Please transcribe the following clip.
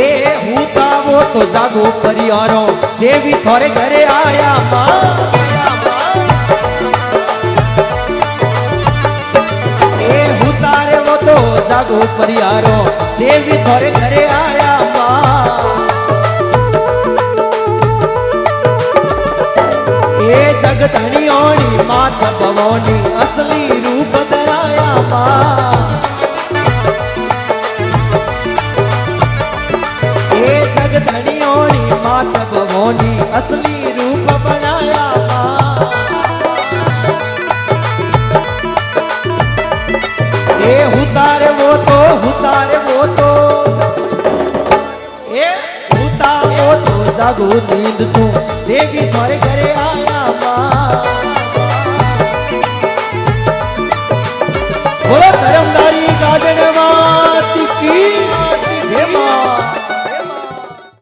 ए हूता वो तो जागो परियारो देवी थोरे घरे आया मां ए हूता रे वो तो जागो परियारो देवी थोरे घरे आया मां ए जगधनियोनी माता भवोनी असली रूप धराया मां ए जगधनियोनी माता भवोनी असली रूप बनाया मां ए हुतारे वो तो ए हुता वो तो जागो नींद सो देवी थारे घरे आया मां